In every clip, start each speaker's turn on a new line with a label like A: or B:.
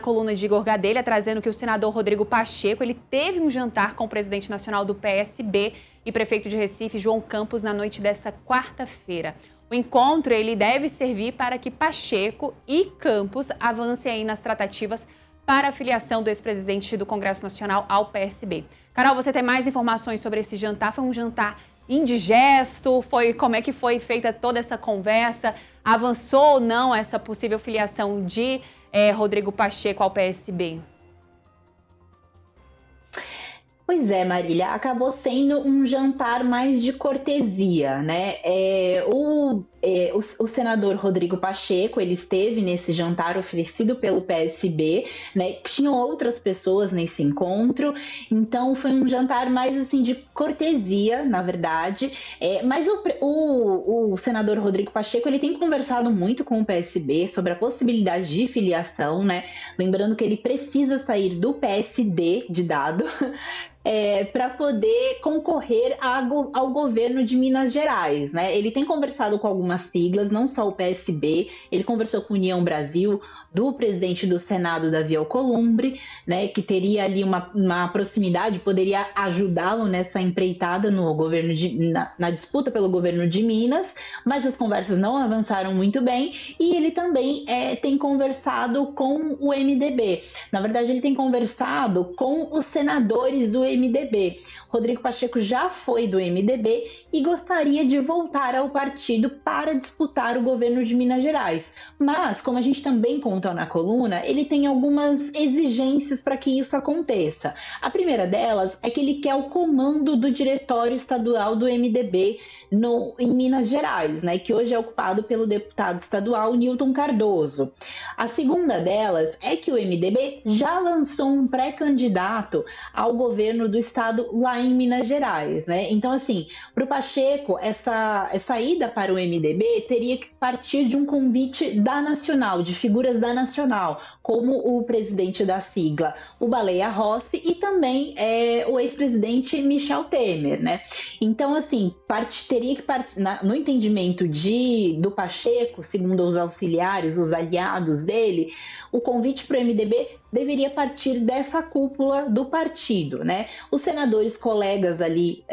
A: Coluna de Igor Gadelha, trazendo que o senador Rodrigo Pacheco ele teve um jantar com o presidente nacional do PSB e prefeito de Recife, João Campos, na noite dessa quarta-feira. O encontro ele deve servir para que Pacheco e Campos avancem aí nas tratativas para a filiação do ex-presidente do Congresso Nacional ao PSB. Carol, você tem mais informações sobre esse jantar? Foi um jantar indigesto? Como é que foi feita toda essa conversa? Avançou ou não essa possível filiação de Rodrigo Pacheco ao PSB?
B: Pois é, Marília, acabou sendo um jantar mais de cortesia, né? O senador Rodrigo Pacheco, ele esteve nesse jantar oferecido pelo PSB, né? Tinham outras pessoas nesse encontro, então foi um jantar mais assim de cortesia, na verdade. Mas o senador Rodrigo Pacheco, ele tem conversado muito com o PSB sobre a possibilidade de filiação, né? Lembrando que ele precisa sair do PSD de dado. Para poder concorrer ao governo de Minas Gerais, né? Ele tem conversado com algumas siglas, não só o PSB, ele conversou com a União Brasil, do presidente do Senado, Davi Alcolumbre, né? Que teria ali uma proximidade, poderia ajudá-lo nessa empreitada no governo na disputa pelo governo de Minas, mas as conversas não avançaram muito bem, e ele também tem conversado com o MDB. Na verdade, ele tem conversado com os senadores do MDB. Rodrigo Pacheco já foi do MDB e gostaria de voltar ao partido para disputar o governo de Minas Gerais. Mas, como a gente também conta na coluna, ele tem algumas exigências para que isso aconteça. A primeira delas é que ele quer o comando do diretório estadual do MDB em Minas Gerais, né, que hoje é ocupado pelo deputado estadual Newton Cardoso. A segunda delas é que o MDB já lançou um pré-candidato ao governo do estado lá em Minas Gerais, né? Então, assim, para o Pacheco, essa ida para o MDB teria que partir de um convite da Nacional, de figuras da Nacional, como o presidente da sigla, o Baleia Rossi, e também o ex-presidente Michel Temer, né? Então, assim, teria que partir, no entendimento do Pacheco, segundo os auxiliares, os aliados dele, o convite para o MDB deveria partir dessa cúpula do partido, né? Os senadores colegas ali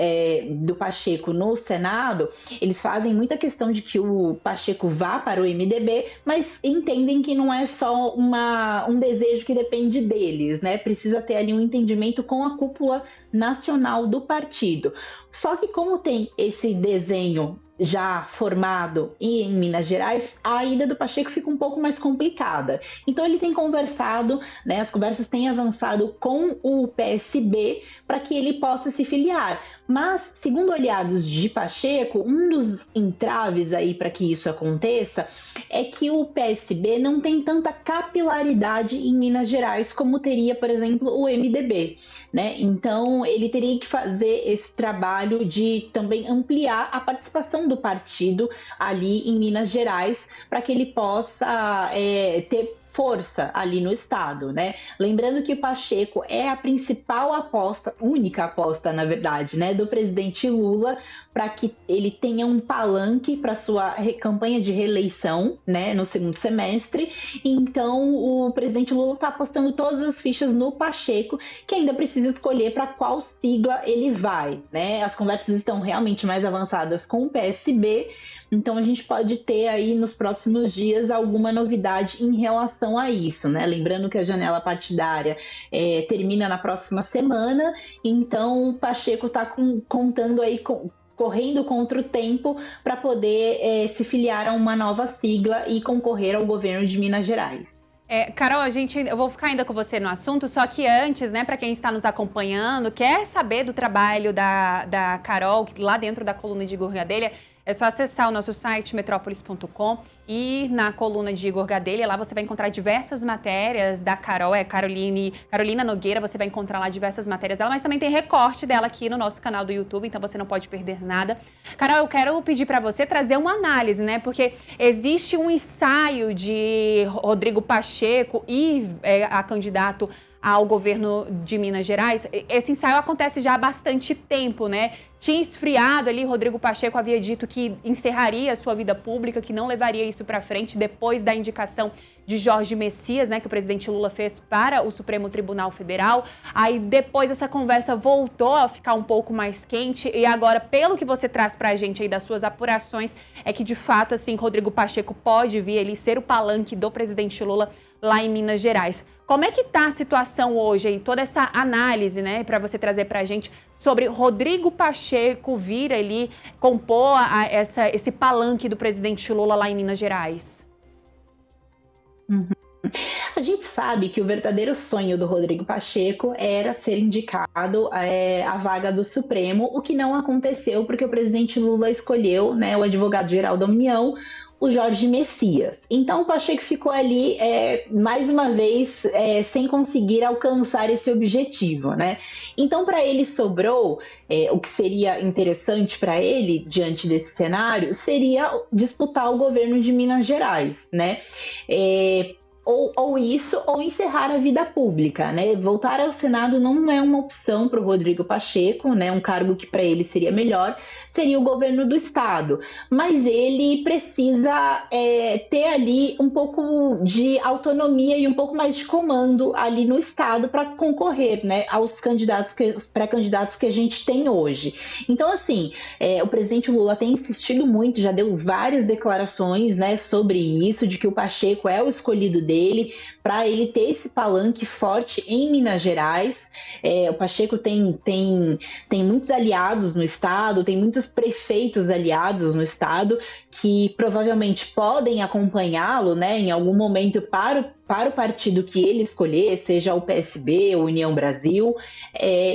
B: do Pacheco no Senado, eles fazem muita questão de que o Pacheco vá para o MDB, mas entendem que não é só um desejo que depende deles, né? Precisa ter ali um entendimento com a cúpula nacional do partido. Só que como tem esse desenho já formado em Minas Gerais, a ida do Pacheco fica um pouco mais complicada. Então ele tem conversado, né, as conversas têm avançado com o PSB para que ele possa se filiar. Mas, segundo aliados de Pacheco, um dos entraves aí para que isso aconteça é que o PSB não tem tanta capilaridade em Minas Gerais como teria, por exemplo, o MDB, né? Então ele teria que fazer esse trabalho de também ampliar a participação do partido ali em Minas Gerais para que ele possa ter força ali no estado, né? Lembrando que o Pacheco é a principal aposta, única aposta, na verdade, né, do presidente Lula para que ele tenha um palanque para sua campanha de reeleição, né, no segundo semestre. Então, o presidente Lula está apostando todas as fichas no Pacheco, que ainda precisa escolher para qual sigla ele vai, né? As conversas estão realmente mais avançadas com o PSB, então a gente pode ter aí nos próximos dias alguma novidade em relação a isso, né? Lembrando que a janela partidária termina na próxima semana, então o Pacheco está contando aí correndo contra o tempo para poder se filiar a uma nova sigla e concorrer ao governo de Minas Gerais.
A: Carol, eu vou ficar ainda com você no assunto, só que antes, né, para quem está nos acompanhando, quer saber do trabalho da Carol, lá dentro da coluna de Igor Gadelha, é só acessar o nosso site metrópolis.com e na coluna de Igor Gadelha, lá você vai encontrar diversas matérias da Carol, Carolina Nogueira, você vai encontrar lá diversas matérias dela, mas também tem recorte dela aqui no nosso canal do YouTube, então você não pode perder nada. Carol, eu quero pedir para você trazer uma análise, né, porque existe um ensaio de Rodrigo Pacheco e a candidato ao governo de Minas Gerais. Esse ensaio acontece já há bastante tempo, né? Tinha esfriado ali, Rodrigo Pacheco havia dito que encerraria a sua vida pública, que não levaria isso para frente depois da indicação de Jorge Messias, né, que o presidente Lula fez para o Supremo Tribunal Federal. Aí depois essa conversa voltou a ficar um pouco mais quente e agora, pelo que você traz para a gente aí das suas apurações, é que de fato, assim, Rodrigo Pacheco pode vir ali ser o palanque do presidente Lula lá em Minas Gerais. Como é que está a situação hoje aí, toda essa análise, né, para você trazer para a gente sobre Rodrigo Pacheco vir ali compor esse palanque do presidente Lula lá em Minas Gerais?
B: Uhum. A gente sabe que o verdadeiro sonho do Rodrigo Pacheco era ser indicado à vaga do Supremo, o que não aconteceu porque o presidente Lula escolheu, né, o advogado-geral da União, o Jorge Messias. Então o Pacheco ficou ali, mais uma vez, sem conseguir alcançar esse objetivo, né? Então para ele sobrou, o que seria interessante para ele, diante desse cenário, seria disputar o governo de Minas Gerais, né? Ou isso, ou encerrar a vida pública, né? Voltar ao Senado não é uma opção para o Rodrigo Pacheco, né? Um cargo que para ele seria melhor, seria o governo do estado. Mas ele precisa ter ali um pouco de autonomia e um pouco mais de comando ali no estado para concorrer, né? Aos pré-candidatos que a gente tem hoje. Então, assim, o presidente Lula tem insistido muito, já deu várias declarações, né, sobre isso, de que o Pacheco é o escolhido dele, para ele ter esse palanque forte em Minas Gerais. O Pacheco tem muitos aliados no estado, tem muitos prefeitos aliados no estado que provavelmente podem acompanhá-lo, né, em algum momento para o partido que ele escolher, seja o PSB ou União Brasil.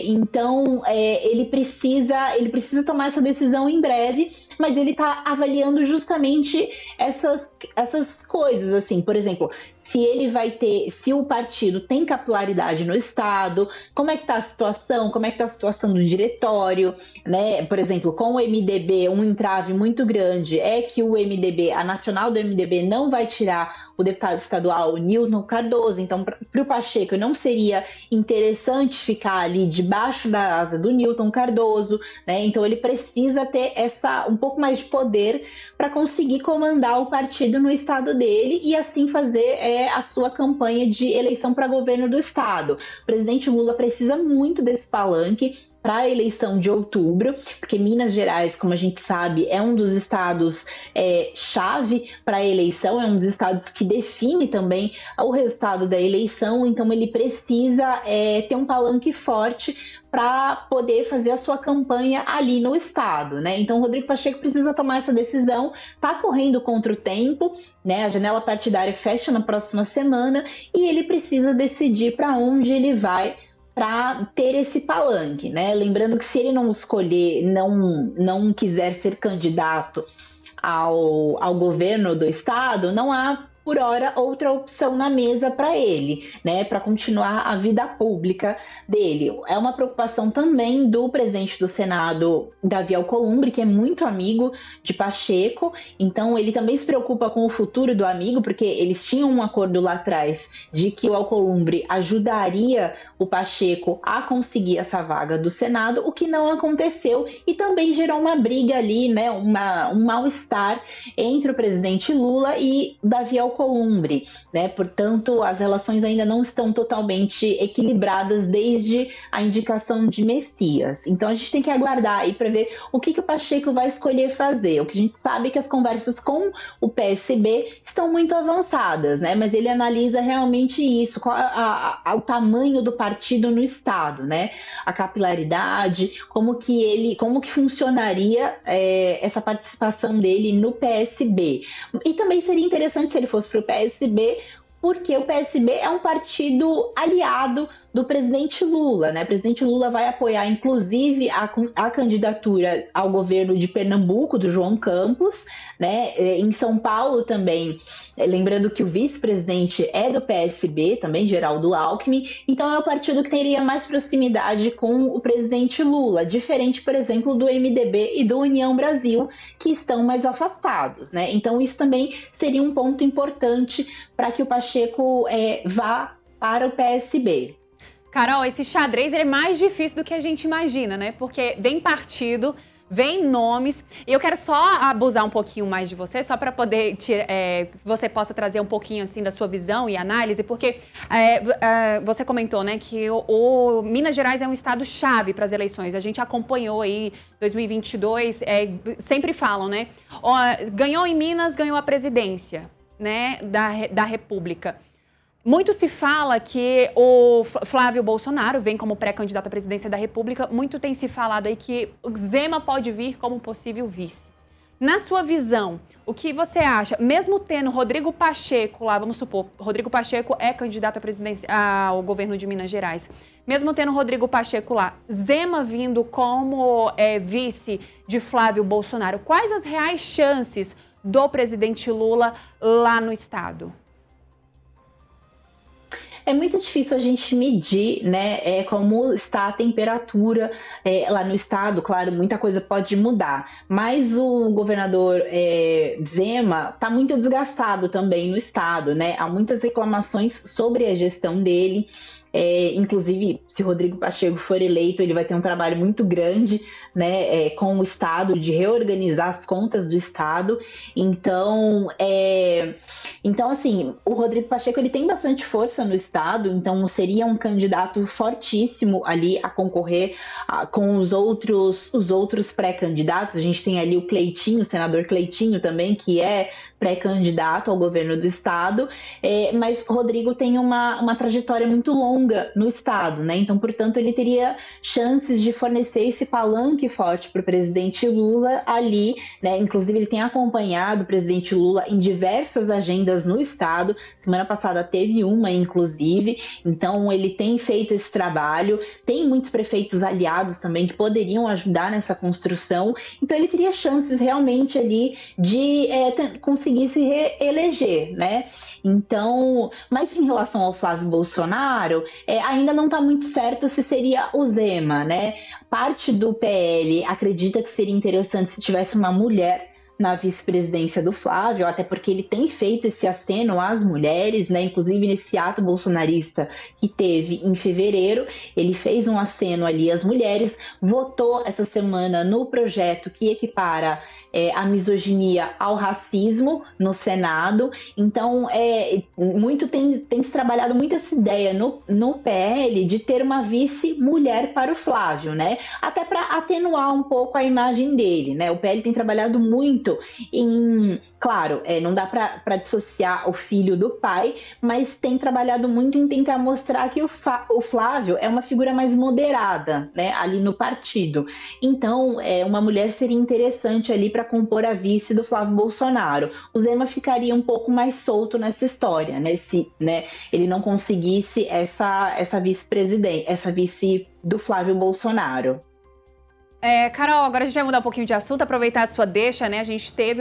B: Então, ele precisa tomar essa decisão em breve, mas ele está avaliando justamente essas coisas, assim, por exemplo, se o partido tem capilaridade no estado, como é que está a situação, do diretório, né? Por exemplo, com o MDB, um entrave muito grande é que a nacional do MDB não vai tirar o deputado estadual Nilton Cardoso, então para o Pacheco não seria interessante ficar ali debaixo da asa do Nilton Cardoso, né? Então ele precisa ter um pouco mais de poder para conseguir comandar o partido no estado dele e assim fazer a sua campanha de eleição para governo do estado. O presidente Lula precisa muito desse palanque para a eleição de outubro, porque Minas Gerais, como a gente sabe, é um dos estados chave para a eleição, é um dos estados que define também o resultado da eleição, então ele precisa ter um palanque forte para poder fazer a sua campanha ali no estado, né? Então o Rodrigo Pacheco precisa tomar essa decisão, tá correndo contra o tempo, né? A janela partidária fecha na próxima semana e ele precisa decidir para onde ele vai para ter esse palanque, né? Lembrando que se ele não escolher, não quiser ser candidato ao governo do estado, não há por hora outra opção na mesa para ele, né, para continuar a vida pública dele. É uma preocupação também do presidente do Senado, Davi Alcolumbre, que é muito amigo de Pacheco, então ele também se preocupa com o futuro do amigo, porque eles tinham um acordo lá atrás de que o Alcolumbre ajudaria o Pacheco a conseguir essa vaga do Senado, o que não aconteceu e também gerou uma briga ali, né, um mal-estar entre o presidente Lula e Davi Alcolumbre, né? Portanto, as relações ainda não estão totalmente equilibradas desde a indicação de Messias. Então a gente tem que aguardar aí para ver o que o Pacheco vai escolher fazer. O que a gente sabe é que as conversas com o PSB estão muito avançadas, né? Mas ele analisa realmente isso, qual o tamanho do partido no estado, né? A capilaridade, como que funcionaria essa participação dele no PSB. E também seria interessante se ele fosse para o PSB, porque o PSB é um partido aliado do presidente Lula, né? O presidente Lula vai apoiar, inclusive, a candidatura ao governo de Pernambuco, do João Campos, né? Em São Paulo também, lembrando que o vice-presidente é do PSB, também, Geraldo Alckmin, então é o partido que teria mais proximidade com o presidente Lula, diferente, por exemplo, do MDB e do União Brasil, que estão mais afastados, né? Então isso também seria um ponto importante para que o Pacheco vá para o PSB.
A: Carol, esse xadrez ele é mais difícil do que a gente imagina, né? Porque vem partido, vem nomes. E eu quero só abusar um pouquinho mais de você, só para poder que você possa trazer um pouquinho assim da sua visão e análise, porque você comentou, né, que o Minas Gerais é um estado-chave para as eleições. A gente acompanhou aí 2022, sempre falam, né? Ganhou em Minas, ganhou a presidência, né, da República. Muito se fala que o Flávio Bolsonaro vem como pré-candidato à presidência da República. Muito tem se falado aí que o Zema pode vir como possível vice. Na sua visão, o que você acha? Mesmo tendo Rodrigo Pacheco lá, vamos supor, Rodrigo Pacheco é candidato à presidência, ao governo de Minas Gerais. Mesmo tendo Rodrigo Pacheco lá, Zema vindo como vice de Flávio Bolsonaro, quais as reais chances do presidente Lula lá no estado?
B: É muito difícil a gente medir, né, como está a temperatura lá no estado. Claro, muita coisa pode mudar, mas o governador Zema está muito desgastado também no estado, né? Há muitas reclamações sobre a gestão dele. Inclusive, se Rodrigo Pacheco for eleito, ele vai ter um trabalho muito grande, né, com o Estado, de reorganizar as contas do Estado. Então, assim, o Rodrigo Pacheco ele tem bastante força no Estado, então seria um candidato fortíssimo ali a concorrer com os outros pré-candidatos. A gente tem ali o Cleitinho, o senador Cleitinho também, que é pré-candidato ao governo do estado, mas Rodrigo tem uma trajetória muito longa no estado, né? Então, portanto, ele teria chances de fornecer esse palanque forte para o presidente Lula ali, né? Inclusive, ele tem acompanhado o presidente Lula em diversas agendas no estado. Semana passada teve uma, inclusive. Então, ele tem feito esse trabalho. Tem muitos prefeitos aliados também que poderiam ajudar nessa construção. Então, ele teria chances realmente ali de conseguir se reeleger, né? Então, mas em relação ao Flávio Bolsonaro, ainda não está muito certo se seria o Zema, né? Parte do PL acredita que seria interessante se tivesse uma mulher na vice-presidência do Flávio, até porque ele tem feito esse aceno às mulheres, né? Inclusive nesse ato bolsonarista que teve em fevereiro, ele fez um aceno ali às mulheres, votou essa semana no projeto que equipara a misoginia ao racismo no Senado. Então, muito tem se trabalhado muito essa ideia no PL de ter uma vice-mulher para o Flávio, né? Até para atenuar um pouco a imagem dele, né? O PL tem trabalhado muito claro, não dá para dissociar o filho do pai, mas tem trabalhado muito em tentar mostrar que o Flávio é uma figura mais moderada, né, ali no partido. Então, uma mulher seria interessante ali para compor a vice do Flávio Bolsonaro. O Zema ficaria um pouco mais solto nessa história, né, se ele não conseguisse essa vice-presidente, essa vice do Flávio Bolsonaro.
A: Carol, agora a gente vai mudar um pouquinho de assunto, aproveitar a sua deixa, né? A gente teve um